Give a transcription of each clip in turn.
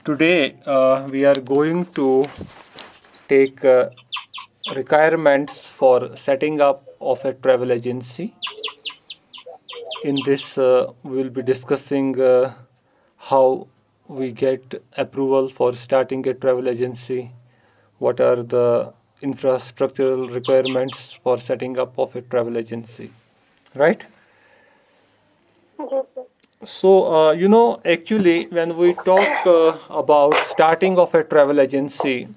Today we are going to take requirements for setting up of a travel agency. In this, we will be discussing how we get approval for starting a travel agency, what are the infrastructural requirements for setting up of a travel agency, right? Yes, sir. So, actually, when we talk about starting of a travel agency,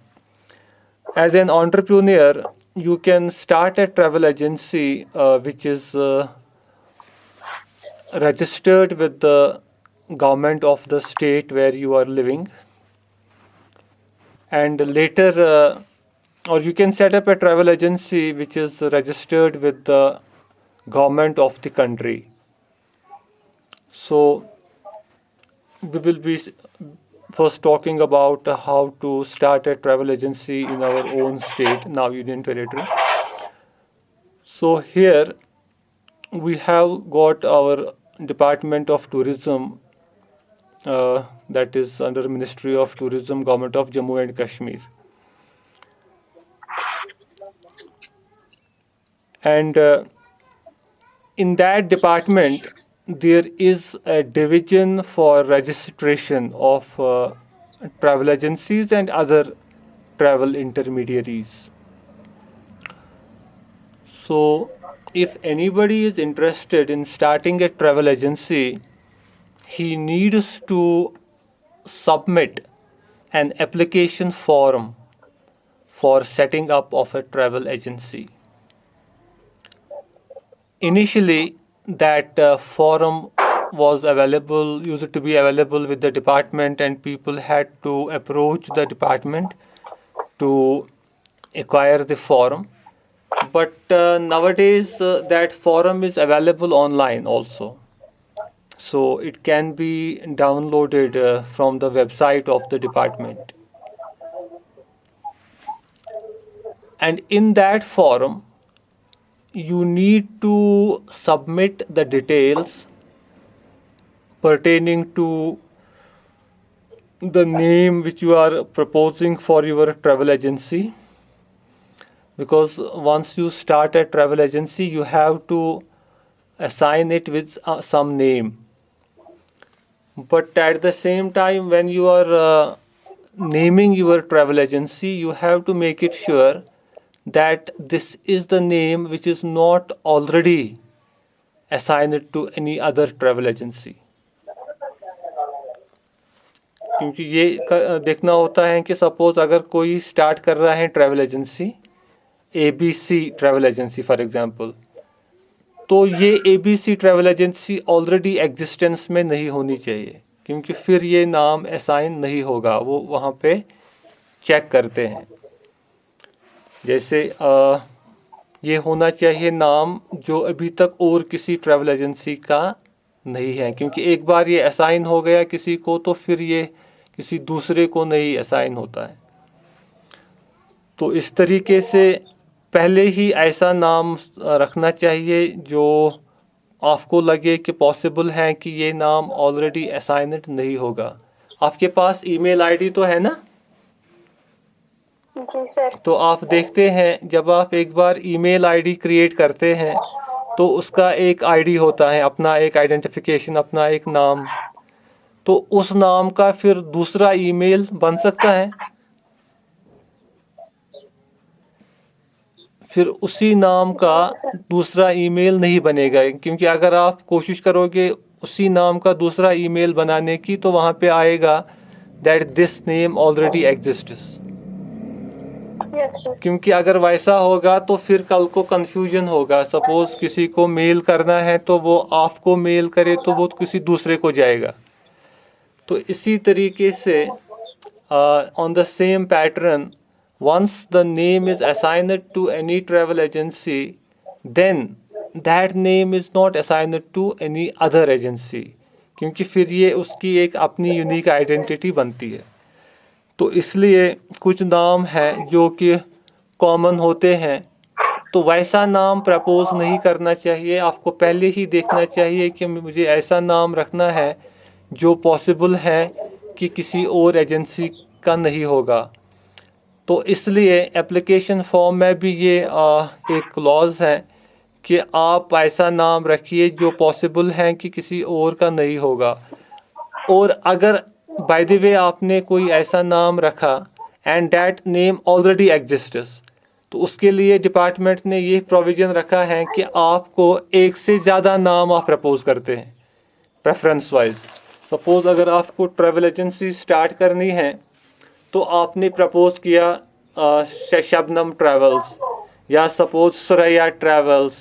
as an entrepreneur, you can start a travel agency which is registered with the government of the state where you are living, and later, or you can set up a travel agency which is registered with the government of the country. So, we will be first talking about how to start a travel agency in our own state, now Union Territory. So here we have got our Department of Tourism, that is under Ministry of Tourism, Government of Jammu and Kashmir. And in that department, there is a division for registration of travel agencies and other travel intermediaries. So, if anybody is interested in starting a travel agency, he needs to submit an application form for setting up of a travel agency. Initially, that form was available, used to be available with the department, and people had to approach the department to acquire the form. But nowadays, that forum is available online also. So it can be downloaded from the website of the department. And in that forum, you need to submit the details pertaining to the name which you are proposing for your travel agency, because once you start a travel agency you have to assign it with some name, but at the same time when you are naming your travel agency you have to make it sure that this is the name which is not already assigned to any other travel agency, क्योंकि ये देखना होता है कि suppose अगर कोई start कर रहा है travel agency ABC travel agency for example, तो ये ABC travel agency already existence में नहीं होनी चाहिए, क्योंकि फिर ये नाम असाइन नहीं होगा, वो वहाँ पे चेक करते हैं। जैसे ये होना चाहिए नाम जो अभी तक और किसी ट्रैवल एजेंसी का नहीं है, क्योंकि एक बार ये असाइन हो गया किसी को तो फिर ये किसी दूसरे को नहीं असाइन होता है। तो इस तरीके से पहले ही ऐसा नाम रखना चाहिए जो आपको लगे कि पॉसिबल है कि ये नाम ऑलरेडी असाइनड नहीं होगा। आपके पास ईमेल आईडी तो है ना? जी सर। तो आप देखते हैं जब आप एक बार ईमेल आईडी क्रिएट करते हैं तो उसका एक आईडी होता है, अपना एक आइडेंटिफिकेशन, अपना एक नाम, तो उस नाम का फिर दूसरा ईमेल बन सकता है, फिर उसी नाम का दूसरा ईमेल नहीं बनेगा, क्योंकि अगर आप कोशिश करोगे उसी नाम का दूसरा ईमेल बनाने की तो वहाँ पे आएगा that this name already exists. क्योंकि अगर वैसा होगा तो फिर कल को कंफ्यूजन होगा। सपोज किसी को मेल करना है तो वो आपको मेल करे तो वो किसी दूसरे को जाएगा। तो इसी तरीके से on the same pattern, once the name is assigned to any travel agency, then that name is not assigned to any other agency, क्योंकि फिर ये उसकी एक अपनी यूनिक आइडेंटिटी बनती है। तो इसलिए कुछ नाम हैं जो कि कॉमन होते हैं, तो वैसा नाम प्रपोज नहीं करना चाहिए। आपको पहले ही देखना चाहिए कि मुझे ऐसा नाम रखना है जो पॉसिबल है कि किसी और एजेंसी का नहीं होगा। तो इसलिए एप्लीकेशन फॉर्म में भी ये एक क्लॉज है कि आप ऐसा नाम रखिए जो पॉसिबल है कि किसी और का नहीं होगा। और अगर बाय द वे आपने कोई ऐसा नाम रखा and that name already exists, तो उसके लिए डिपार्टमेंट ने ये प्रोविज़न रखा है कि आपको एक से ज़्यादा नाम आप प्रपोज करते हैं प्रेफरेंस वाइज। सपोज़ अगर आपको ट्रैवल एजेंसी स्टार्ट करनी है तो आपने प्रपोज किया शबनम ट्रैवल्स या सपोज सुरैया ट्रैवल्स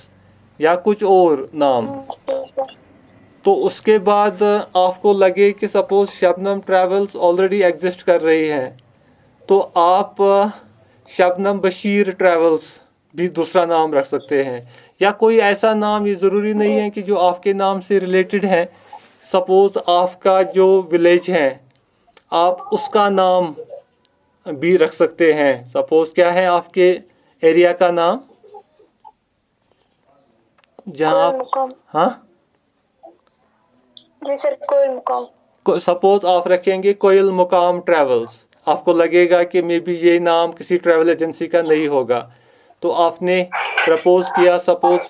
या कुछ और नाम, तो उसके बाद आपको लगे कि suppose Shabnam travels already exist कर रही है, तो आप शबनम बशीर ट्रैवल्स भी दूसरा नाम रख सकते हैं। या कोई ऐसा नाम, ये ज़रूरी नहीं है कि जो आपके नाम से रिलेटेड है। सपोज़ आपका जो विलेज है आप उसका नाम भी रख सकते हैं। सपोज़ क्या है आपके एरिया का नाम जहाँ आप, हाँ जी सर, कोयल मुकाम। सपोज आप रखेंगे कोयल मुकाम ट्रैवल्स, आपको लगेगा कि मे बी ये नाम किसी ट्रैवल एजेंसी का नहीं होगा, तो आपने प्रपोज किया सपोज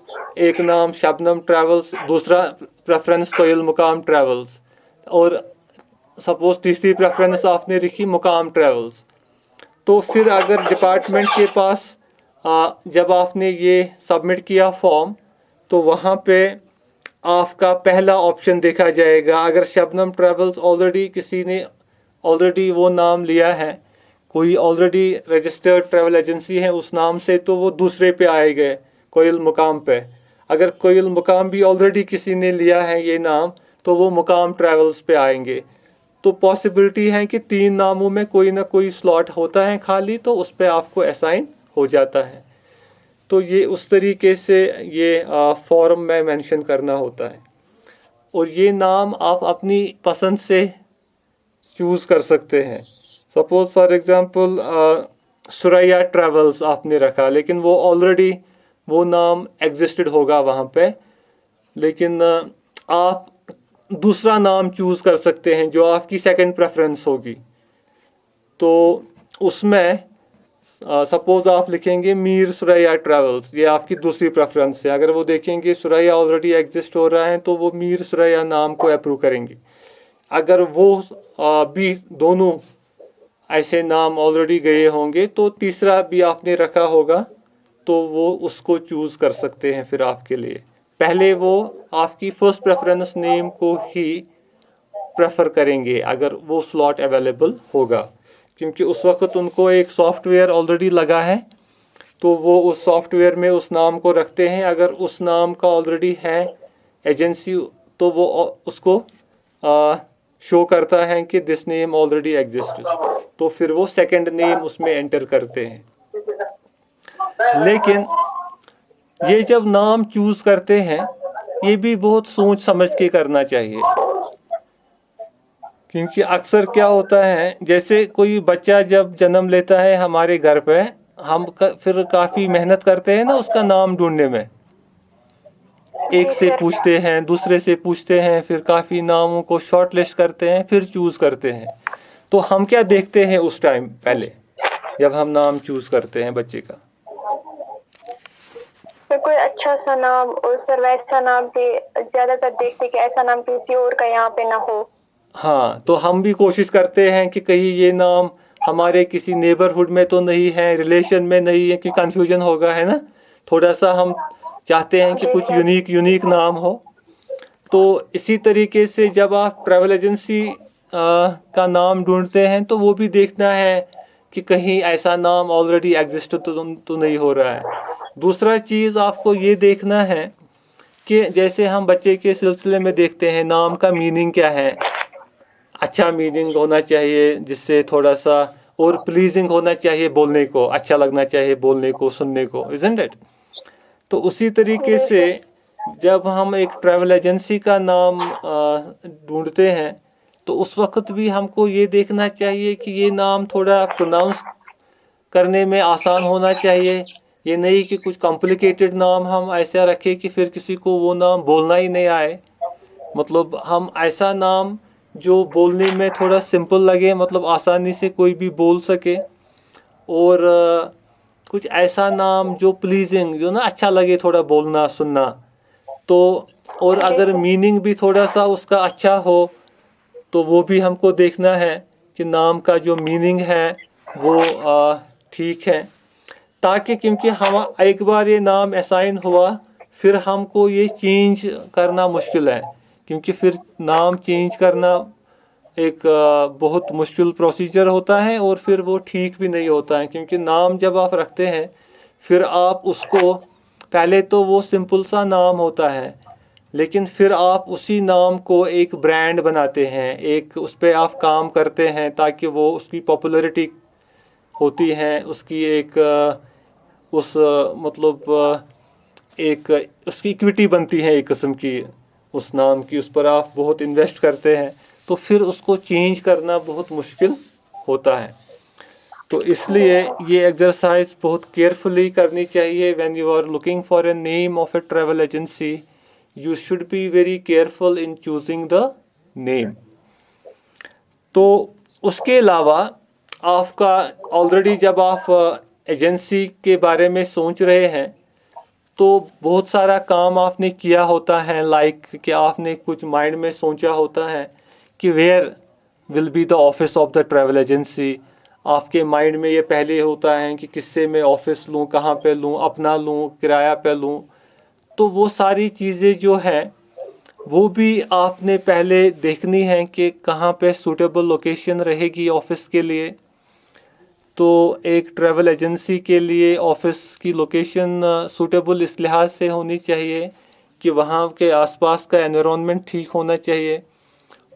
एक नाम शबनम ट्रैवल्स, दूसरा प्रेफरेंस कोयल मुकाम ट्रैवल्स, और सपोज तीसरी प्रेफरेंस आपने रखी मुकाम ट्रैवल्स। तो फिर अगर डिपार्टमेंट के पास जब आपने ये सबमिट किया फॉर्म, तो वहाँ पे आपका पहला ऑप्शन देखा जाएगा। अगर शबनम ट्रैवल्स ऑलरेडी किसी ने ऑलरेडी वो नाम लिया है, कोई ऑलरेडी रजिस्टर्ड ट्रैवल एजेंसी है उस नाम से, तो वो दूसरे पे आएगा कोयल मुकाम पे। अगर कोयल मुकाम भी ऑलरेडी किसी ने लिया है ये नाम, तो वो मुकाम ट्रैवल्स पे आएंगे। तो पॉसिबिलिटी है कि 3 नामों में कोई ना कोई स्लॉट होता है खाली, तो उस पर आपको असाइन हो जाता है। तो ये उस तरीके से ये फॉर्म में मेंशन करना होता है। और ये नाम आप अपनी पसंद से चूज़ कर सकते हैं। Suppose for example Suraiya travels आपने रखा, लेकिन वो ऑलरेडी वो नाम एग्जिस्टेड होगा वहाँ पे, लेकिन आप दूसरा नाम चूज़ कर सकते हैं जो आपकी सेकंड प्रेफरेंस होगी। तो उसमें सपोज़ आप लिखेंगे मीर सुरैया ट्रैवल्स, ये आपकी दूसरी प्रेफरेंस है। अगर वो देखेंगे सुरैया ऑलरेडी एग्जिस्ट हो रहा है, तो वो मीर सुरैया नाम को अप्रूव करेंगे। अगर वो भी दोनों ऐसे नाम ऑलरेडी गए होंगे, तो तीसरा भी आपने रखा होगा, तो वो उसको चूज़ कर सकते हैं फिर आपके लिए। पहले वो आपकी फर्स्ट प्रेफरेंस नेम को ही प्रेफर करेंगे अगर वो स्लॉट अवेलेबल होगा, क्योंकि उस वक्त उनको एक सॉफ्टवेयर ऑलरेडी लगा है, तो वो उस सॉफ्टवेयर में उस नाम को रखते हैं। अगर उस नाम का ऑलरेडी है एजेंसी, तो वो उसको शो करता है कि दिस नेम ऑलरेडी एग्जिस्ट, तो फिर वो सेकंड नेम उसमें एंटर करते हैं। लेकिन ये जब नाम चूज करते हैं, ये भी बहुत सोच समझ के करना चाहिए, क्योंकि अक्सर क्या होता है, जैसे कोई बच्चा जब जन्म लेता है हमारे घर पे, हम फिर काफ़ी मेहनत करते हैं ना उसका नाम ढूंढने में। एक से पूछते हैं, दूसरे से पूछते हैं, फिर काफ़ी नामों को शॉर्ट लिस्ट करते हैं, फिर चूज़ करते हैं। तो हम क्या देखते हैं उस टाइम पहले जब हम नाम चूज़ करते हैं बच्चे का? फिर कोई अच्छा सा नाम, और सर वैसा नाम भी ज़्यादातर देखते कि ऐसा नाम किसी और का यहाँ पे ना हो। हाँ, तो हम भी कोशिश करते हैं कि कहीं ये नाम हमारे किसी नेबरहुड में तो नहीं है, रिलेशन में नहीं है, कि कंफ्यूजन होगा, है ना। थोड़ा सा हम चाहते हैं कि कुछ यूनिक नाम हो। तो इसी तरीके से जब आप ट्रैवल एजेंसी का नाम ढूंढते हैं, तो वो भी देखना है कि कहीं ऐसा नाम ऑलरेडी एग्जिस्ट तो नहीं हो रहा है। दूसरा चीज़ आपको ये देखना है कि जैसे हम बच्चे के सिलसिले में देखते हैं, नाम का मीनिंग क्या है। अच्छा मीनिंग होना चाहिए, जिससे थोड़ा सा और प्लीजिंग होना चाहिए, बोलने को अच्छा लगना चाहिए, बोलने को, सुनने को, इज़न्ट इट। तो उसी तरीके से जब हम एक ट्रैवल एजेंसी का नाम ढूंढते हैं, तो उस वक्त भी हमको ये देखना चाहिए कि ये नाम थोड़ा प्रोनाउंस करने में आसान होना चाहिए। ये नहीं कि कुछ कॉम्प्लिकेटेड नाम हम ऐसा रखें कि फिर किसी को वो नाम बोलना ही नहीं आए। मतलब हम ऐसा नाम जो बोलने में थोड़ा सिंपल लगे, मतलब आसानी से कोई भी बोल सके, और कुछ ऐसा नाम जो प्लीजिंग, जो ना अच्छा लगे थोड़ा बोलना सुनना। तो और अगर जैसे मीनिंग भी थोड़ा सा उसका अच्छा हो तो वो भी हमको देखना है कि नाम का जो मीनिंग है वो ठीक है, ताकि क्योंकि हम एक बार ये नाम असाइन हुआ, फिर हमको ये चेंज करना मुश्किल है, क्योंकि फिर नाम चेंज करना एक बहुत मुश्किल प्रोसीजर होता है, और फिर वो ठीक भी नहीं होता है, क्योंकि नाम जब आप रखते हैं फिर आप उसको, पहले तो वो सिंपल सा नाम होता है, लेकिन फिर आप उसी नाम को एक ब्रांड बनाते हैं, एक उस पर आप काम करते हैं ताकि वो उसकी पॉपुलैरिटी होती है, उसकी एक मतलब एक उसकी इक्विटी बनती है एक किस्म की उस नाम की, उस पर आप बहुत इन्वेस्ट करते हैं, तो फिर उसको चेंज करना बहुत मुश्किल होता है। तो इसलिए ये एक्सरसाइज बहुत केयरफुली करनी चाहिए। When you are looking for a name of a travel agency, you should be very careful in choosing the name. तो उसके अलावा आपका ऑलरेडी जब आप एजेंसी के बारे में सोच रहे हैं तो बहुत सारा काम आपने किया होता है, लाइक कि आपने कुछ माइंड में सोचा होता है कि where will be the office of the travel agency. आपके माइंड में ये पहले होता है कि किससे मैं ऑफिस लूँ, कहाँ पे लूँ, अपना लूँ, किराया पे लूँ। तो वो सारी चीज़ें जो हैं वो भी आपने पहले देखनी है कि कहाँ पे सूटेबल लोकेशन रहेगी ऑफिस के लिए। तो एक ट्रैवल एजेंसी के लिए ऑफिस की लोकेशन सूटेबल इस लिहाज से होनी चाहिए कि वहाँ के आसपास का एनवायरनमेंट ठीक होना चाहिए,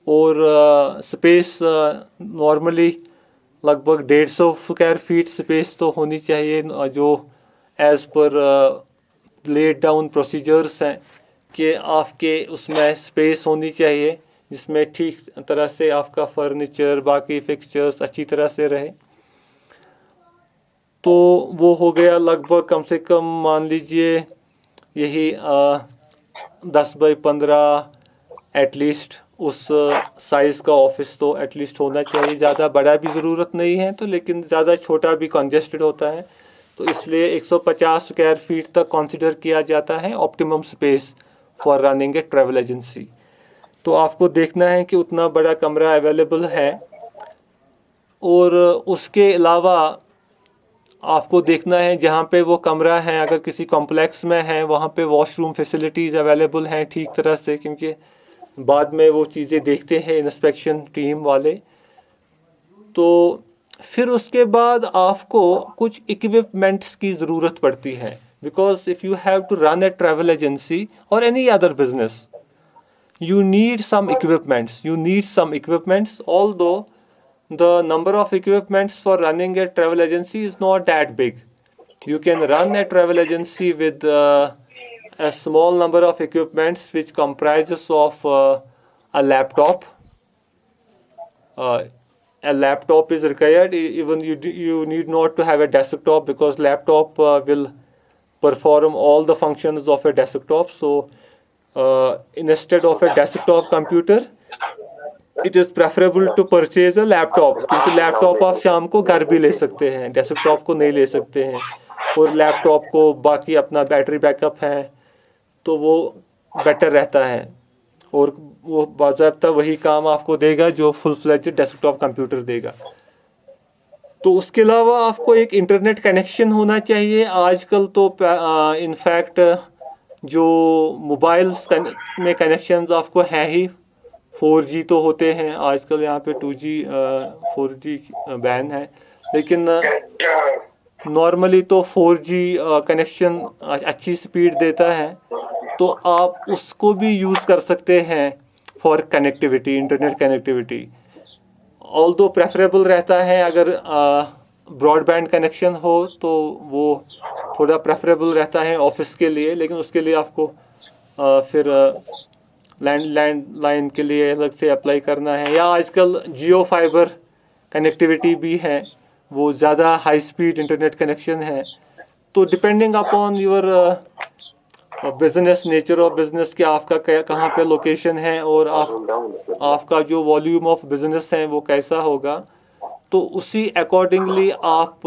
और स्पेस नॉर्मली लगभग 150 स्क्वायर फीट स्पेस तो होनी चाहिए, जो as per laid down procedures हैं कि आपके उसमें स्पेस होनी चाहिए जिसमें ठीक तरह से आपका फर्नीचर बाकी फिक्सचर्स अच्छी तरह से रहे। तो वो हो गया लगभग कम से कम मान लीजिए यही 10 बाई 15 एटलीस्ट उस साइज़ का ऑफिस तो एटलीस्ट होना चाहिए। ज़्यादा बड़ा भी ज़रूरत नहीं है तो, लेकिन ज़्यादा छोटा भी कंजेस्टेड होता है, तो इसलिए 150 स्क्वायर फीट तक कंसिडर किया जाता है optimum space for running A travel agency. तो आपको देखना है कि उतना बड़ा कमरा अवेलेबल है, और उसके अलावा आपको देखना है जहाँ पे वो कमरा है, अगर किसी कॉम्प्लेक्स में है वहाँ पे वॉशरूम फैसिलिटीज़ अवेलेबल हैं ठीक तरह से, क्योंकि बाद में वो चीज़ें देखते हैं इंस्पेक्शन टीम वाले। तो फिर उसके बाद आपको कुछ इक्विपमेंट्स की ज़रूरत पड़ती है, because if you have to run a travel agency or any other business, you need some equipments, although the number of equipments for running a travel agency is not that big. You can run a travel agency with a small number of equipments which comprises of a laptop. A laptop is required. Even you need not to have a desktop, because laptop will perform all the functions of a desktop. So instead of a desktop computer, it is preferable to purchase a laptop, क्योंकि laptop आप शाम को घर भी ले सकते हैं, desktop को नहीं ले सकते हैं, और लैपटॉप को बाकी अपना बैटरी बैकअप है तो वो बेटर रहता है, और वो बाज़ाब्ता वही काम आपको देगा जो फुल फ्लेज्ड डेस्कटॉप कंप्यूटर देगा। तो उसके अलावा आपको एक इंटरनेट कनेक्शन होना चाहिए। आजकल तो इनफैक्ट जो मोबाइल्स में कनेक्शंस आपको हैं ही, 4G तो होते हैं आजकल, यहाँ पे 2G 4G बैन है, लेकिन नॉर्मली तो 4G कनेक्शन अच्छी स्पीड देता है, तो आप उसको भी यूज़ कर सकते हैं for connectivity, internet connectivity. Although preferable रहता है अगर ब्रॉडबैंड कनेक्शन हो तो वो थोड़ा प्रेफरेबल रहता है ऑफिस के लिए, लेकिन उसके लिए आपको फिर लैंडलाइन के लिए अलग से अप्लाई करना है, या आजकल जियो फाइबर कनेक्टिविटी भी है, वो ज़्यादा हाई स्पीड इंटरनेट कनेक्शन है। तो depending upon your business, nature of business कि आपका कहाँ पे लोकेशन है और आपका जो वॉल्यूम ऑफ बिजनेस है वो कैसा होगा, तो उसी अकॉर्डिंगली आप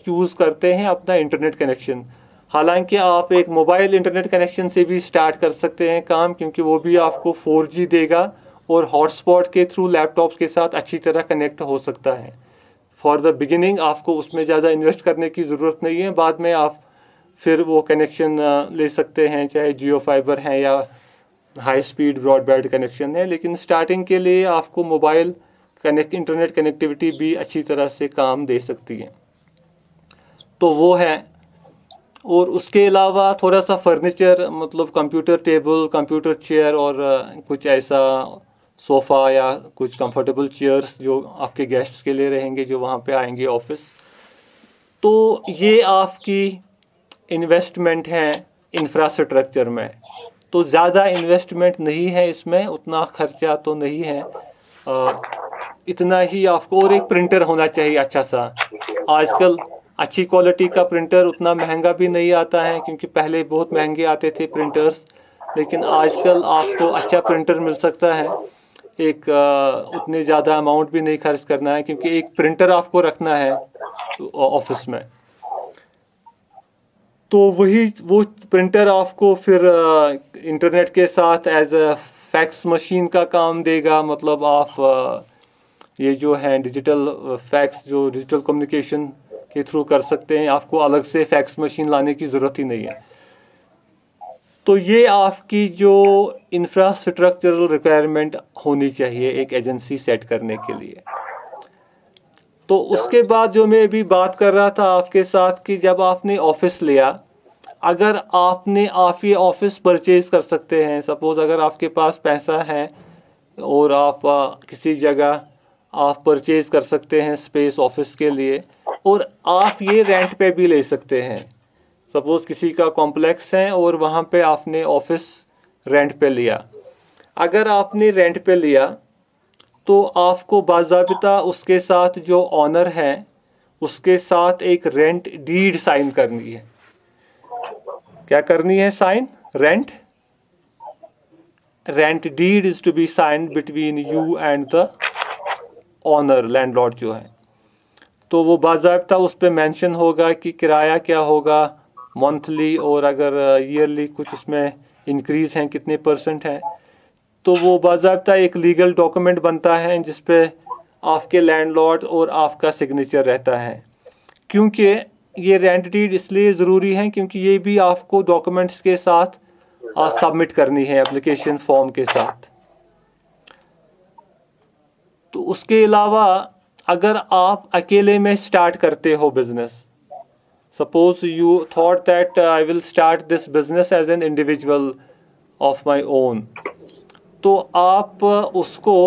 चूज़ करते हैं अपना इंटरनेट कनेक्शन। हालांकि आप एक मोबाइल इंटरनेट कनेक्शन से भी स्टार्ट कर सकते हैं काम, क्योंकि वो भी आपको 4G देगा और हॉटस्पॉट के थ्रू लैपटॉप्स के साथ अच्छी तरह कनेक्ट हो सकता है। फॉर द बिगिनिंग आपको उसमें ज़्यादा इन्वेस्ट करने की ज़रूरत नहीं है, बाद में आप फिर वो कनेक्शन ले सकते हैं, चाहे जियो फाइबर है या हाई स्पीड ब्रॉडबैंड कनेक्शन है। लेकिन स्टार्टिंग के लिए आपको मोबाइल इंटरनेट कनेक्टिविटी भी अच्छी तरह से काम दे सकती है। तो वो है। और उसके अलावा थोड़ा सा फर्नीचर, मतलब कंप्यूटर टेबल, कंप्यूटर चेयर और कुछ ऐसा सोफ़ा या कुछ कंफर्टेबल चेयर्स जो आपके गेस्ट्स के लिए रहेंगे जो वहाँ पे आएंगे ऑफिस। तो ये आपकी इन्वेस्टमेंट है इंफ्रास्ट्रक्चर में। तो ज़्यादा इन्वेस्टमेंट नहीं है इसमें, उतना खर्चा तो नहीं है, इतना ही आपको। और एक प्रिंटर होना चाहिए अच्छा सा। आजकल अच्छी क्वालिटी का प्रिंटर उतना महंगा भी नहीं आता है, क्योंकि पहले बहुत महंगे आते थे प्रिंटर्स, लेकिन आजकल आपको अच्छा प्रिंटर मिल सकता है। एक उतने ज़्यादा अमाउंट भी नहीं खर्च करना है, क्योंकि एक प्रिंटर आपको रखना है ऑफिस में। तो वो प्रिंटर आपको फिर इंटरनेट के साथ एज अ फैक्स मशीन का काम देगा। मतलब आप ये जो है डिजिटल फैक्स, जो डिजिटल कम्युनिकेशन के थ्रू कर सकते हैं, आपको अलग से फैक्स मशीन लाने की ज़रूरत ही नहीं है। तो ये आपकी जो इंफ्रास्ट्रक्चरल रिक्वायरमेंट होनी चाहिए एक एजेंसी सेट करने के लिए। तो उसके बाद जो मैं अभी बात कर रहा था आपके साथ कि जब आपने ऑफिस लिया, अगर आप ये ऑफिस परचेज कर सकते हैं। सपोज अगर आपके पास पैसा है और आप किसी जगह आप परचेज कर सकते हैं स्पेस ऑफिस के लिए, और आप ये रेंट पे भी ले सकते हैं। सपोज किसी का कॉम्प्लेक्स है और वहाँ पे आपने ऑफिस रेंट पे लिया। अगर आपने रेंट पे लिया तो आपको बाज़ाबिता उसके साथ जो ऑनर है उसके साथ एक रेंट डीड साइन करनी है। क्या करनी है? Sign rent deed is to be signed between you and the owner, landlord जो है। तो वो बाज़ाबिता उस पर मेंशन होगा कि किराया क्या होगा मंथली, और अगर ईयरली कुछ इसमें इंक्रीज़ हैं कितने % हैं। तो वो बाज़ाबिता एक लीगल डॉक्यूमेंट बनता है जिस पे आपके लैंडलॉर्ड और आपका सिग्नेचर रहता है। क्योंकि ये रेंट डीड इसलिए ज़रूरी है क्योंकि ये भी आपको डॉक्यूमेंट्स के साथ सबमिट करनी है एप्लीकेशन फॉर्म के साथ। तो उसके अलावा अगर आप अकेले में स्टार्ट करते हो business, suppose you thought that I will start this business as an individual of my own, तो आप उसको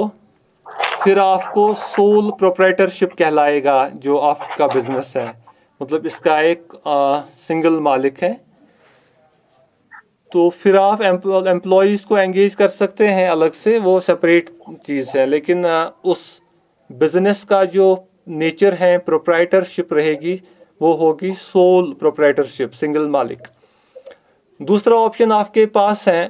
फिर आपको सोल प्रोप्राइटरशिप कहलाएगा जो आपका बिजनेस है। मतलब इसका एक सिंगल मालिक है। तो फिर आप एम्प्लॉयज़ को एंगेज कर सकते हैं अलग से, वो सेपरेट चीज़ है। लेकिन उस बिजनेस का जो नेचर है प्रोप्राइटरशिप रहेगी, वो होगी सोल प्रोप्राइटरशिप, सिंगल मालिक। दूसरा ऑप्शन आपके पास है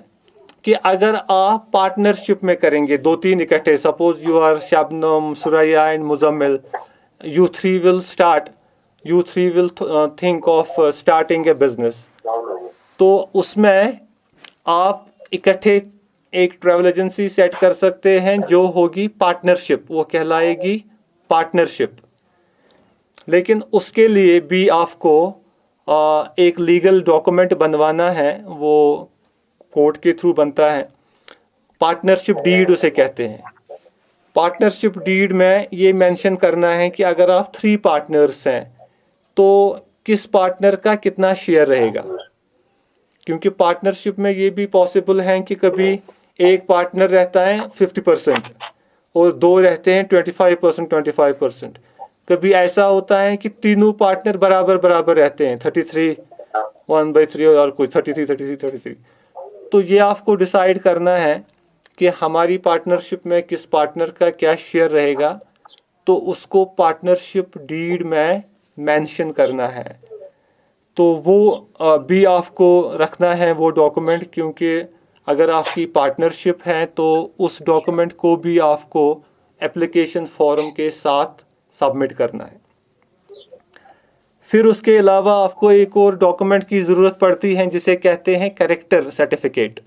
कि अगर आप पार्टनरशिप में करेंगे 2-3 इकट्ठे, suppose you are Shabnam, Suraiya and Muzammil, you three will think of starting a business। तो उसमें आप इकट्ठे एक ट्रैवल एजेंसी सेट कर सकते हैं जो होगी पार्टनरशिप, वो कहलाएगी पार्टनरशिप। लेकिन उसके लिए भी आपको एक लीगल डॉक्यूमेंट बनवाना है, वो कोर्ट के थ्रू बनता है। पार्टनरशिप डीड उसे कहते हैं। पार्टनरशिप डीड में ये मेंशन करना है कि अगर आप 3 पार्टनर्स हैं तो किस पार्टनर का कितना शेयर रहेगा। क्योंकि पार्टनरशिप में ये भी पॉसिबल है कि कभी एक पार्टनर रहता है 50% और 2 रहते हैं 25%। कभी ऐसा होता है कि तीनों पार्टनर बराबर बराबर रहते हैं, 33 1/3 और कोई 33। तो ये आपको डिसाइड करना है कि हमारी पार्टनरशिप में किस पार्टनर का क्या शेयर रहेगा, तो उसको पार्टनरशिप डीड में मेंशन करना है। तो वो भी आपको रखना है वो डॉक्यूमेंट, क्योंकि अगर आपकी पार्टनरशिप है तो उस डॉक्यूमेंट को भी आपको एप्लीकेशन फॉर्म के साथ सबमिट करना है। फिर उसके अलावा आपको एक और डॉक्यूमेंट की ज़रूरत पड़ती है जिसे कहते हैं कैरेक्टर सर्टिफिकेट।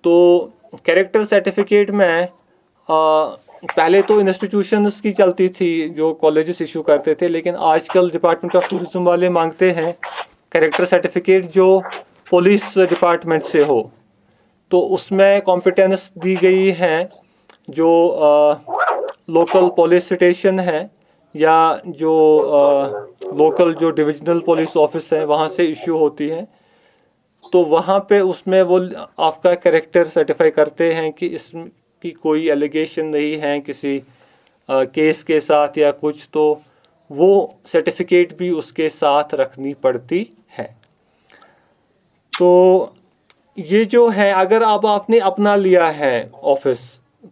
तो कैरेक्टर सर्टिफिकेट में पहले तो इंस्टीट्यूशंस की चलती थी जो कॉलेजेस इशू करते थे, लेकिन आजकल डिपार्टमेंट ऑफ टूरिज्म वाले मांगते हैं कैरेक्टर सर्टिफिकेट जो पुलिस डिपार्टमेंट से हो। तो उसमें कॉम्पिटेंस दी गई है जो लोकल पुलिस स्टेशन है या जो लोकल जो डिविजनल पुलिस ऑफिस है वहाँ से इशू होती है। तो वहाँ पे उसमें वो आपका कैरेक्टर सर्टिफाई करते हैं कि इसकी कोई एलिगेशन नहीं है किसी केस के साथ या कुछ, तो वो सर्टिफिकेट भी उसके साथ रखनी पड़ती है। तो ये जो है, अगर अब आपने अपना लिया है ऑफिस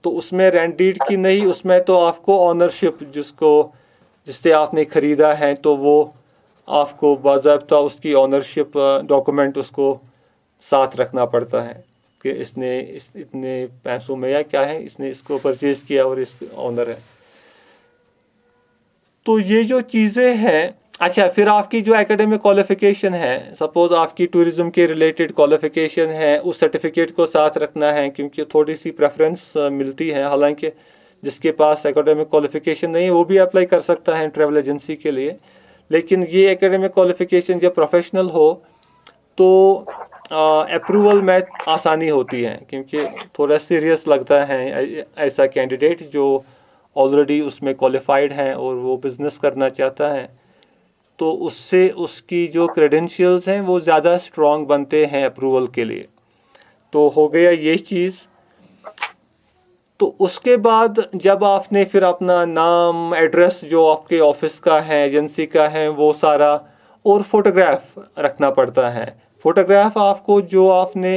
तो उसमें रेंट डीड की नहीं, उसमें तो आपको ऑनरशिप जिससे आपने ख़रीदा है तो वो आपको बाज़ाब्ता उसकी ऑनरशिप डॉक्यूमेंट उसको साथ रखना पड़ता है कि इतने पैसों में या क्या है, इसने इसको परचेज़ किया और इस ऑनर है। तो ये जो चीज़ें हैं। अच्छा, फिर आपकी जो एकेडमिक क्वालिफ़िकेशन है, सपोज़ आपकी टूरिज़्म के रिलेटेड क्वालिफ़िकेशन है, उस सर्टिफिकेट को साथ रखना है क्योंकि थोड़ी सी प्रेफरेंस मिलती है। हालांकि जिसके पास एकेडमिक क्वालिफ़िकेशन नहीं है वो भी अप्लाई कर सकता है ट्रैवल एजेंसी के लिए, लेकिन ये एकेडमिक क्वालिफ़िकेशन जब प्रोफेशनल हो तो अप्रूवल में आसानी होती है, क्योंकि थोड़ा सीरियस लगता है ऐसा कैंडिडेट जो ऑलरेडी उसमें क्वालिफाइड है और वो बिज़नेस करना चाहता है, तो उससे उसकी जो क्रेडेंशियल्स हैं वो ज़्यादा स्ट्रॉन्ग बनते हैं अप्रूवल के लिए। तो हो गया ये चीज़। तो उसके बाद जब आपने फिर अपना नाम, एड्रेस जो आपके ऑफिस का है, एजेंसी का है, वो सारा, और फोटोग्राफ रखना पड़ता है। फ़ोटोग्राफ आपको जो आपने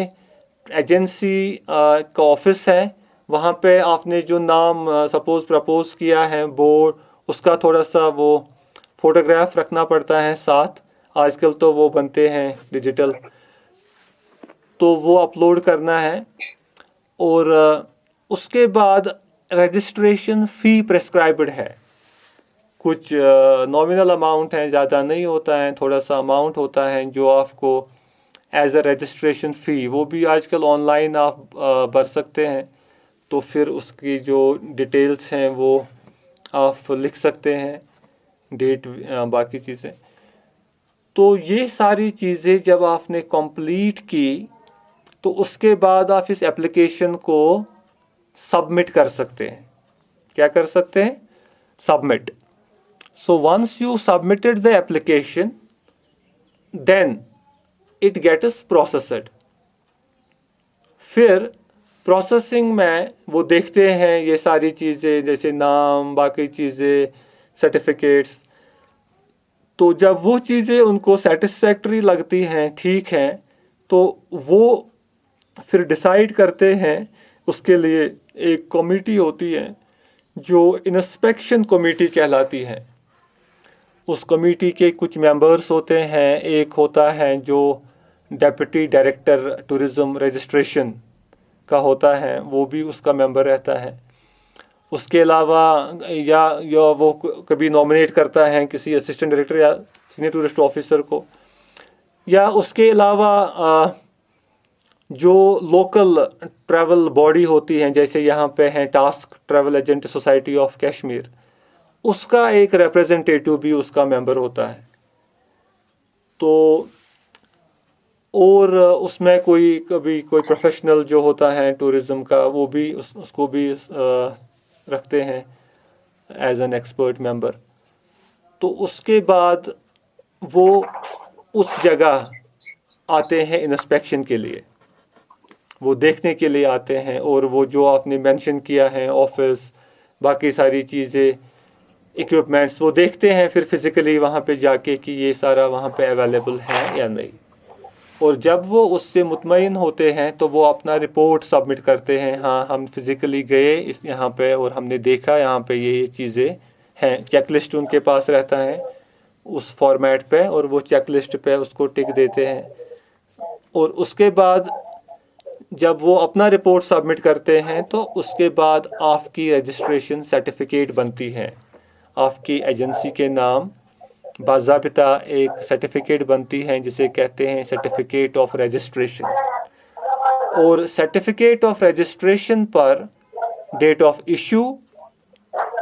एजेंसी का ऑफिस है वहाँ पे आपने जो नाम सपोज़ प्रपोज़ किया है बोर्ड, उसका थोड़ा सा वो फ़ोटोग्राफ रखना पड़ता है साथ। आजकल तो वो बनते हैं डिजिटल, तो वो अपलोड करना है। और उसके बाद रजिस्ट्रेशन फ़ी प्रेस्क्राइब्ड है। कुछ नॉमिनल अमाउंट है, ज़्यादा नहीं होता है, थोड़ा सा अमाउंट होता है जो आपको एज अ रजिस्ट्रेशन फ़ी, वो भी आजकल ऑनलाइन आप भर सकते हैं। तो फिर उसकी जो डिटेल्स हैं वो आप लिख सकते हैं, डेट, बाकी चीज़ें। तो ये सारी चीज़ें जब आपने कंप्लीट की तो उसके बाद आप इस एप्लीकेशन को सबमिट कर सकते हैं। क्या कर सकते हैं? Submit. So once you submitted the application then it gets processed. फिर प्रोसेसिंग में वो देखते हैं ये सारी चीज़ें, जैसे नाम, बाकी चीज़ें, सर्टिफिकेट्स। तो जब वो चीज़ें उनको सेटिस्फैक्ट्री लगती हैं, ठीक हैं, तो वो फिर डिसाइड करते हैं। उसके लिए एक कमेटी होती है जो इंस्पेक्शन कमेटी कहलाती है। उस कमेटी के कुछ मेंबर्स होते हैं। एक होता है जो डेप्यूटी डायरेक्टर टूरिज़्म रजिस्ट्रेशन का होता है, वो भी उसका मेंबर रहता है। उसके अलावा या वो कभी नॉमिनेट करता है किसी असिस्टेंट डायरेक्टर या सीनियर टूरिस्ट ऑफिसर को, या उसके अलावा जो लोकल ट्रैवल बॉडी होती हैं, जैसे यहाँ पे हैं task travel agent society of Kashmir, उसका एक रिप्रेजेंटेटिव भी उसका मेंबर होता है। तो और उसमें कभी कोई प्रोफेशनल जो होता है टूरिज़्म का, वो भी उसको भी रखते हैं एज एन एक्सपर्ट मेंबर। तो उसके बाद वो उस जगह आते हैं इंस्पेक्शन के लिए, वो देखने के लिए आते हैं। और वो जो आपने मेंशन किया है ऑफिस, बाकी सारी चीज़ें, इक्विपमेंट्स, वो देखते हैं फिर फिज़िकली वहाँ पे जाके कि ये सारा वहाँ पे अवेलेबल है या नहीं। और जब वो उससे मुतमईन होते हैं तो वो अपना रिपोर्ट सबमिट करते हैं, हाँ हम फिज़िकली गए इस यहाँ पे और हमने देखा यहाँ पे ये चीज़ें हैं। चेकलिस्ट उनके पास रहता है, उस फॉर्मेट पे और वो चेक लिस्ट पे उसको टिक देते हैं। और उसके बाद जब वो अपना रिपोर्ट सबमिट करते हैं तो उसके बाद आपकी रजिस्ट्रेशन सर्टिफिकेट बनती है। आपकी एजेंसी के नाम बाज़ाबिता एक सर्टिफिकेट बनती है जिसे कहते हैं सर्टिफिकेट ऑफ रजिस्ट्रेशन। और सर्टिफिकेट ऑफ रजिस्ट्रेशन पर डेट ऑफ इशू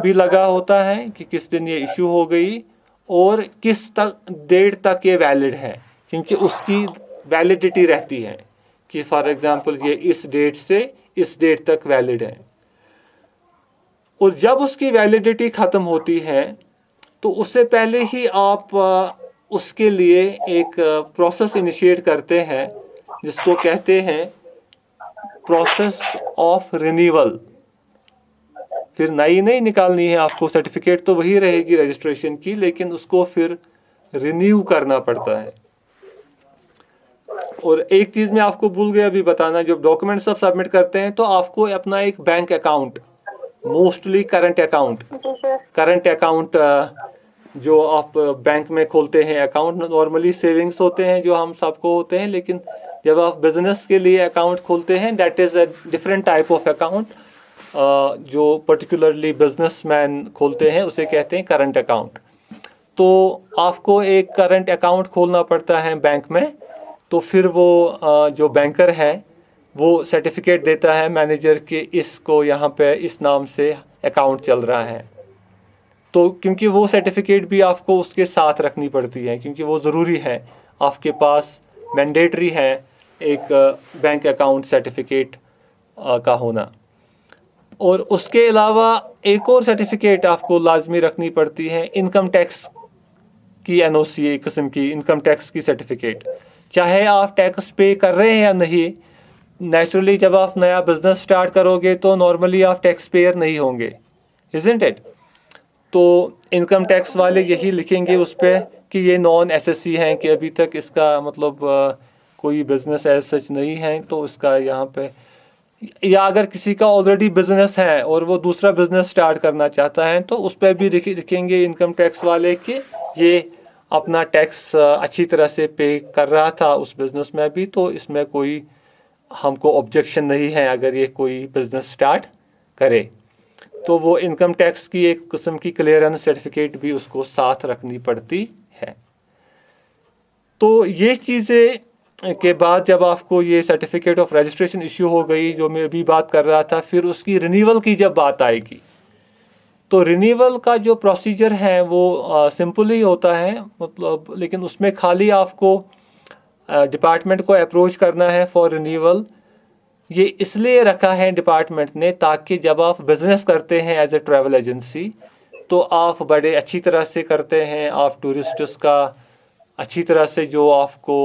भी लगा होता है कि किस दिन ये इशू हो गई और किस तक डेट तक ये वैलिड है, क्योंकि उसकी वैलिडिटी रहती है कि फॉर एग्जांपल ये इस डेट से इस डेट तक वैलिड है। और जब उसकी वैलिडिटी ख़त्म होती है तो उससे पहले ही आप उसके लिए एक प्रोसेस इनिशिएट करते हैं जिसको कहते हैं प्रोसेस ऑफ रिन्यूअल। फिर नई नहीं निकालनी है आपको, सर्टिफिकेट तो वही रहेगी रजिस्ट्रेशन की, लेकिन उसको फिर रिन्यू करना पड़ता है। और एक चीज़ मैं आपको भूल गया अभी बताना, जब डॉक्यूमेंट्स सब सबमिट करते हैं तो आपको अपना एक bank account, mostly current account जो आप बैंक में खोलते हैं अकाउंट, नॉर्मली सेविंग्स होते हैं जो हम सबको होते हैं, लेकिन जब आप बिजनेस के लिए अकाउंट खोलते हैं that is a different type of account. जो पर्टिकुलरली बिजनेसमैन खोलते हैं उसे कहते हैं करंट अकाउंट। तो आपको एक करंट अकाउंट खोलना पड़ता है बैंक में। तो फिर वो जो बैंकर है वो सर्टिफिकेट देता है मैनेजर के, इसको यहाँ पे इस नाम से अकाउंट चल रहा है। तो क्योंकि वो सर्टिफिकेट भी आपको उसके साथ रखनी पड़ती है, क्योंकि वो ज़रूरी है, आपके पास मैंडेटरी है एक बैंक अकाउंट सर्टिफिकेट का होना। और उसके अलावा एक और सर्टिफिकेट आपको लाजमी रखनी पड़ती है, इनकम टैक्स की एनओसी, एक किस्म की इनकम टैक्स की सर्टिफिकेट। चाहे आप टैक्स पे कर रहे हैं या नहीं, नेचुरली जब आप नया बिजनेस स्टार्ट करोगे तो नॉर्मली आप टैक्स पेयर नहीं होंगे, इज़न्ट इट? तो इनकम टैक्स वाले यही लिखेंगे उस पर कि ये नॉन एसएससी हैं, कि अभी तक इसका मतलब कोई बिजनेस एज सच नहीं है, तो इसका यहाँ पे, या अगर किसी का ऑलरेडी बिजनेस है और वो दूसरा बिजनेस स्टार्ट करना चाहता है तो उस पर भी लिखेंगे इनकम टैक्स वाले कि ये अपना टैक्स अच्छी तरह से पे कर रहा था उस बिज़नेस में भी, तो इसमें कोई हमको ऑब्जेक्शन नहीं है अगर ये कोई बिज़नेस स्टार्ट करे। तो वो इनकम टैक्स की एक किस्म की क्लियरेंस सर्टिफिकेट भी उसको साथ रखनी पड़ती है। तो ये चीज़ें के बाद जब आपको ये सर्टिफिकेट ऑफ रजिस्ट्रेशन इशू हो गई, जो मैं अभी बात कर रहा था, फिर उसकी रिन्यूअल की जब बात आएगी तो रिन्यूअल का जो प्रोसीजर है वो सिंपल ही होता है, मतलब, लेकिन उसमें खाली आपको डिपार्टमेंट को अप्रोच करना है फॉर रिन्यूअल। ये इसलिए रखा है डिपार्टमेंट ने ताकि जब आप बिज़नेस करते हैं एज ए ट्रैवल एजेंसी तो आप बड़े अच्छी तरह से करते हैं, आप टूरिस्ट्स का अच्छी तरह से जो आपको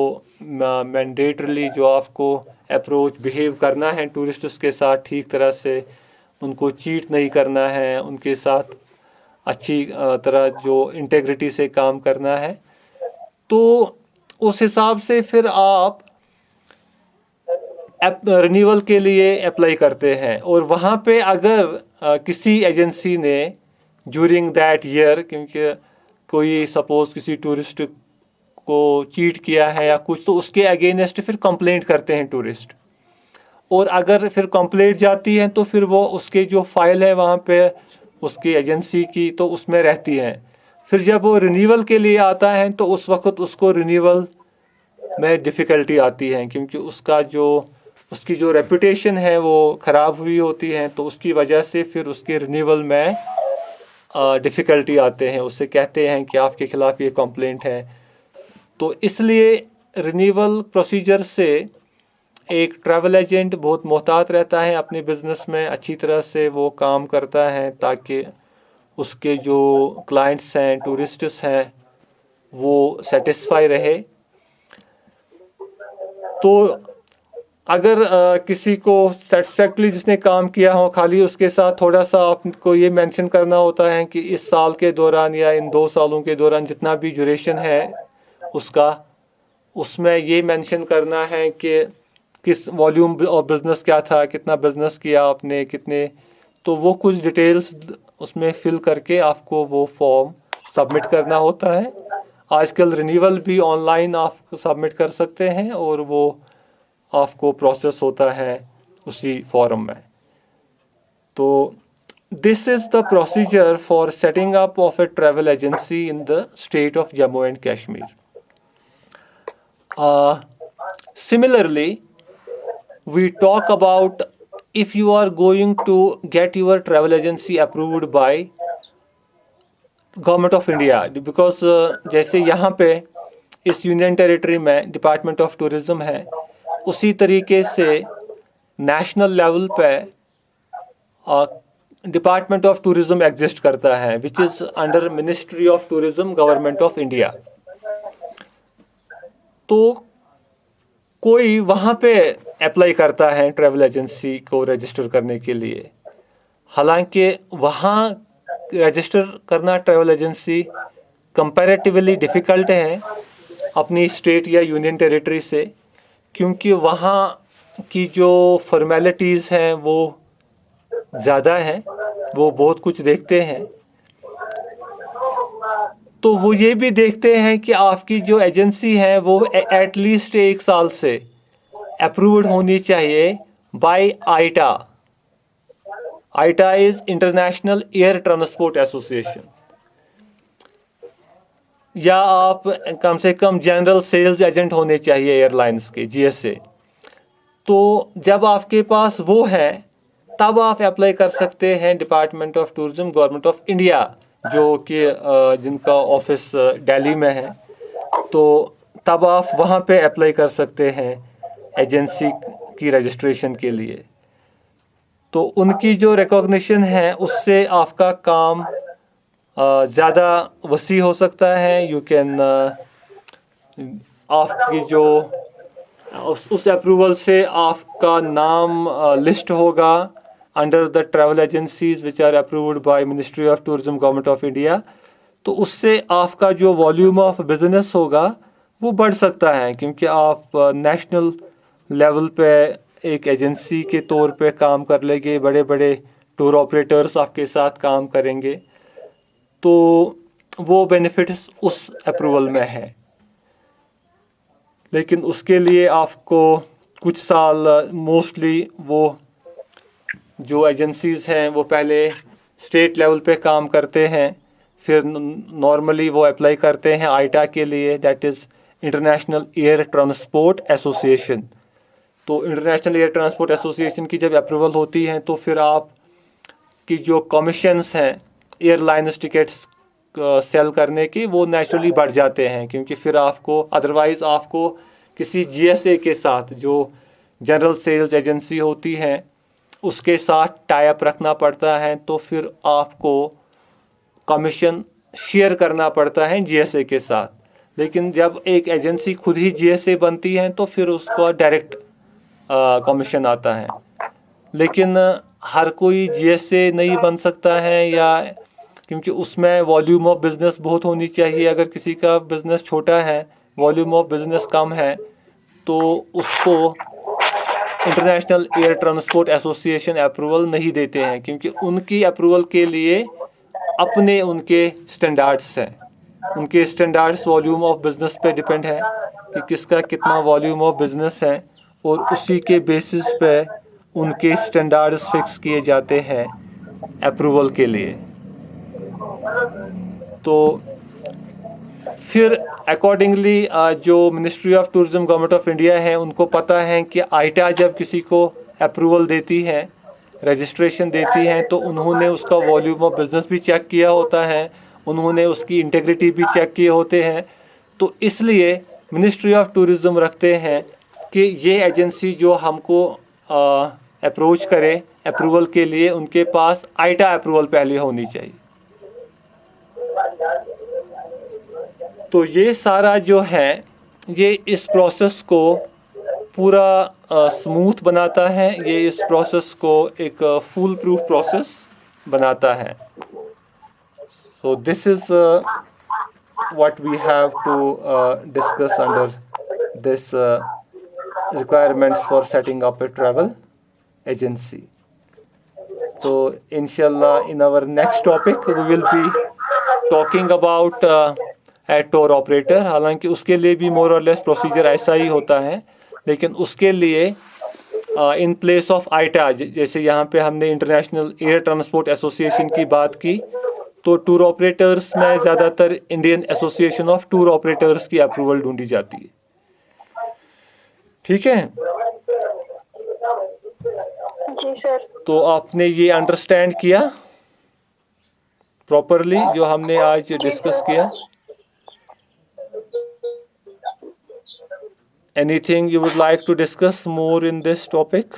मैंडेटरली जो आपको अप्रोच बिहेव करना है टूरिस्ट्स के साथ, ठीक तरह से उनको चीट नहीं करना है, उनके साथ अच्छी तरह जो इंटेग्रिटी से काम करना है। तो उस हिसाब से फिर आप रिन्यूअल के लिए अप्लाई करते हैं। और वहाँ पे अगर किसी एजेंसी ने ड्यूरिंग दैट ईयर, क्योंकि कोई सपोज़ किसी टूरिस्ट को चीट किया है या कुछ, तो उसके अगेंस्ट फिर कंप्लेंट करते हैं टूरिस्ट। और अगर फिर कंप्लेंट जाती है तो फिर वो उसके जो फाइल है वहाँ पे उसकी एजेंसी की तो उसमें रहती है। फिर जब वो रिन्यूअल के लिए आता है तो उस वक्त उसको रिन्यूअल में डिफ़िकल्टी आती है, क्योंकि उसकी जो रेपुटेशन है वो ख़राब हुई होती है, तो उसकी वजह से फिर उसके रिन्यूअल में डिफ़िकल्टी आते हैं। उससे कहते हैं कि आपके ख़िलाफ़ ये कंप्लेंट है। तो इसलिए रिन्यूअल प्रोसीजर से एक ट्रैवल एजेंट बहुत मोहतात रहता है अपने बिज़नेस में, अच्छी तरह से वो काम करता है ताकि उसके जो क्लाइंट्स हैं, टूरिस्ट्स हैं, वो सेटिस्फाई रहे। तो अगर किसी को सेटिस्फैक्टरी जिसने काम किया हो, खाली उसके साथ थोड़ा सा आपको ये मेंशन करना होता है कि इस साल के दौरान या इन 2 सालों के दौरान जितना भी ड्यूरेशन है उसका, उसमें ये मेंशन करना है कि किस वॉल्यूम ऑफ बिज़नेस क्या था, कितना बिज़नेस किया आपने, कितने, तो वो कुछ डिटेल्स उसमें फिल करके आपको वो फॉर्म सबमिट करना होता है। आजकल रिन्यूअल भी ऑनलाइन आप सबमिट कर सकते हैं और वो आपको प्रोसेस होता है उसी फॉर्म में। तो this is the procedure for setting up of a travel agency in the state of Jammu and Kashmir. Similarly, we talk about if you are going to get your travel agency approved by government of India, because जैसे यहाँ पे इस union territory में department of tourism है, उसी तरीके से national level पे डिपार्टमेंट ऑफ टूरिज़्म एग्जिस्ट करता है, which is under ministry of tourism government of India. तो कोई वहाँ पे अप्लाई करता है ट्रैवल एजेंसी को रजिस्टर करने के लिए, हालांकि वहाँ रजिस्टर करना ट्रैवल एजेंसी कंपैरेटिवली डिफ़िकल्ट है अपनी स्टेट या यूनियन टेरिटरी से, क्योंकि वहाँ की जो फॉर्मेलिटीज़ हैं वो ज़्यादा हैं, वो बहुत कुछ देखते हैं। तो वो ये भी देखते हैं कि आपकी जो एजेंसी है वो एटलीस्ट 1 साल से अप्रूव्ड होनी चाहिए by IATA. IATA is international air transport association. या आप कम से कम जनरल सेल्स एजेंट होने चाहिए एयरलाइंस के, जीएसए। तो जब आपके पास वो है तब आप अप्लाई कर सकते हैं department of tourism government of India, जो कि जिनका ऑफिस दिल्ली में है। तो तब आप वहाँ पे अप्लाई कर सकते हैं एजेंसी की रजिस्ट्रेशन के लिए। तो उनकी जो रिकॉग्निशन है उससे आपका काम ज़्यादा वसी हो सकता है। यू कैन आपकी जो उस अप्रूवल से आपका नाम लिस्ट होगा under the travel agencies which are approved by ministry of tourism government of India. तो उससे आपका जो वॉल्यूम ऑफ बिजनेस होगा वो बढ़ सकता है, क्योंकि आप नेशनल लेवल पे एक एजेंसी के तौर पे काम कर लेंगे, बड़े बड़े टूर ऑपरेटर्स आपके साथ काम करेंगे, तो वो बेनिफिट्स उस अप्रूवल में है। लेकिन उसके लिए आपको कुछ साल मोस्टली वो जो एजेंसीज़ हैं वो पहले स्टेट लेवल पे काम करते हैं, फिर नॉर्मली वो अप्लाई करते हैं आईटा के लिए, that is international air transport association. तो इंटरनेशनल एयर ट्रांसपोर्ट एसोसिएशन की जब अप्रूवल होती है तो फिर आप की जो कमीशंस हैं एयरलाइंस टिकट्स सेल करने की वो नेचुरली बढ़ जाते हैं, क्योंकि फिर आपको अदरवाइज़ आपको किसी जीएसए के साथ, जो जनरल सेल्स एजेंसी होती है, उसके साथ टाई अप रखना पड़ता है। तो फिर आपको कमीशन शेयर करना पड़ता है जीएसए के साथ। लेकिन जब एक एजेंसी खुद ही जीएसए बनती है तो फिर उसका डायरेक्ट कमीशन आता है। लेकिन हर कोई जीएसए नहीं बन सकता है, या क्योंकि उसमें वॉल्यूम ऑफ बिज़नेस बहुत होनी चाहिए। अगर किसी का बिज़नेस छोटा है, वॉल्यूम ऑफ बिज़नेस कम है, तो उसको international air transport association approval नहीं देते हैं, क्योंकि उनकी अप्रूवल के लिए अपने उनके स्टैंडर्ड्स हैं। उनके स्टैंडर्ड्स वॉल्यूम ऑफ बिज़नेस पे डिपेंड है कि किसका कितना वॉल्यूम ऑफ बिज़नेस है, और उसी के बेसिस पे उनके स्टैंडर्ड्स फिक्स किए जाते हैं अप्रूवल के लिए। तो फिर अकॉर्डिंगली जो ministry of tourism government of India है उनको पता है कि आईटा जब किसी को अप्रूवल देती है, रजिस्ट्रेशन देती है, तो उन्होंने उसका वॉल्यूम ऑफ बिज़नेस भी चेक किया होता है, उन्होंने उसकी इंटेग्रिटी भी चेक किए होते हैं। तो इसलिए मिनिस्ट्री ऑफ टूरिज़्म रखते हैं कि ये एजेंसी जो हमको अप्रोच करे अप्रूवल के लिए, उनके पास आईटा अप्रूवल पहले होनी चाहिए। तो ये सारा जो है ये इस प्रोसेस को पूरा स्मूथ बनाता है, ये इस प्रोसेस को एक फुल प्रूफ प्रोसेस बनाता है। So this is what we have to discuss under this requirements for setting up a travel agency. So inshallah in our next topic we will be talking about at tour operator. हालांकि उसके लिए भी मोर और less procedure ऐसा ही होता है, लेकिन उसके लिए इन प्लेस ऑफ आईटा, जैसे यहाँ पे हमने इंटरनेशनल एयर ट्रांसपोर्ट एसोसिएशन की बात की, तो टूर ऑपरेटर्स में ज़्यादातर Indian association of tour operators की अप्रूवल ढूंढी जाती है। ठीक है, जी सर। तो आपने ये अंडरस्टैंड किया प्रॉपरली जो हमने आज डिस्कस किया? Anything you would like to discuss more in this topic?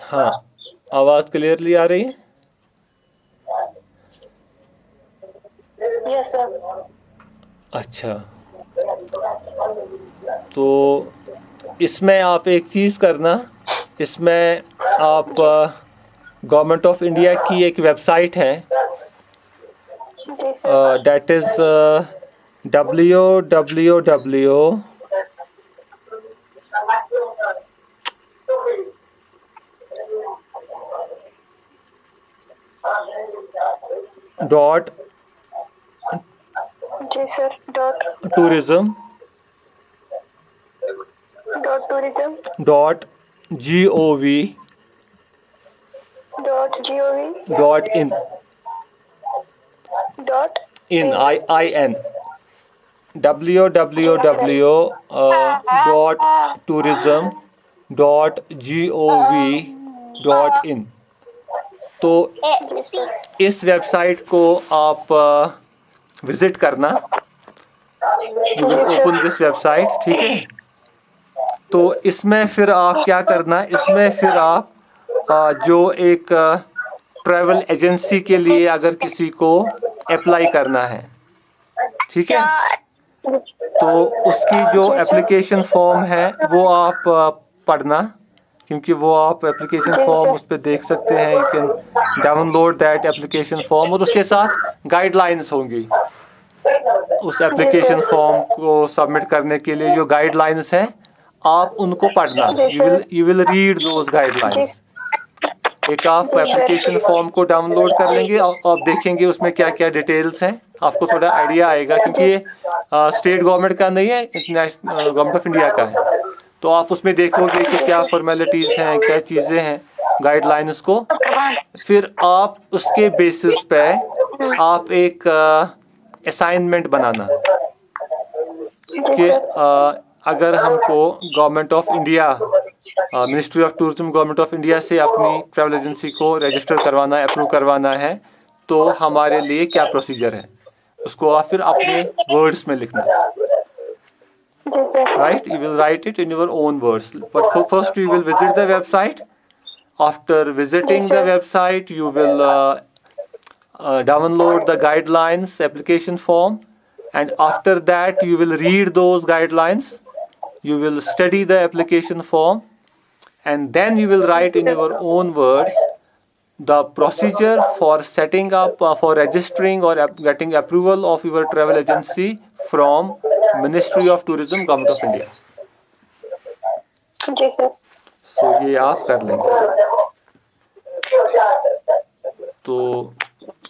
हाँ, आवाज क्लियरली आ रही है? Yes sir. अच्छा, तो इसमें आप एक चीज़ करना, इसमें आप गवर्नमेंट ऑफ इंडिया की एक वेबसाइट है, जी sir. That is www dot जी sir. Dot tourism dot gov dot in in www dot tourism dot gov .in। तो जी सर। इस वेबसाइट को आप विजिट करना, you will open this website, ठीक है? तो इसमें फिर आप क्या करना, इसमें फिर आप जो एक ट्रैवल एजेंसी के लिए अगर किसी को अप्लाई करना है, ठीक है, तो उसकी जो एप्लीकेशन फॉर्म है वो आप पढ़ना, क्योंकि वो आप एप्लीकेशन फॉर्म उस पर देख सकते हैं। You can download that application form, और उसके साथ गाइडलाइंस होंगी। उस एप्लीकेशन फॉर्म को सबमिट करने के लिए जो गाइडलाइंस हैं आप उनको पढ़ना, you will read those guidelines. एक आप एप्लीकेशन फॉर्म को डाउनलोड कर लेंगे और आप देखेंगे उसमें क्या क्या डिटेल्स हैं, आपको थोड़ा आइडिया आएगा, क्योंकि ये स्टेट गवर्नमेंट का नहीं है, इंटरनेशनल गवर्नमेंट ऑफ इंडिया का है। तो आप उसमें देखोगे कि क्या फॉर्मेलिटीज़ हैं, क्या चीज़ें हैं, गाइडलाइंस को। फिर आप उसके बेसिस पे आप एक असाइनमेंट बनाना कि अगर हमको government of India, ministry of tourism government of India से अपनी ट्रैवल एजेंसी को रजिस्टर करवाना है, अप्रूव करवाना है, तो हमारे लिए क्या प्रोसीजर है, उसको आप फिर अपने वर्ड्स में लिखना। Right, you will write it in your own words, but first you will visit the website. After visiting the website, you will download the guidelines application form, and after that you will read those guidelines, you will study the application form, and then you will write in your own words the procedure for setting up, for registering or getting approval of your travel agency from ministry of tourism government of India. जी sir. So ये आप कर लेंगे। तो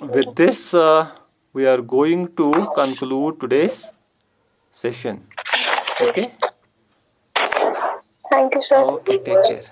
with this we are going to conclude today's session. Okay, thank you sir. Okay, take care.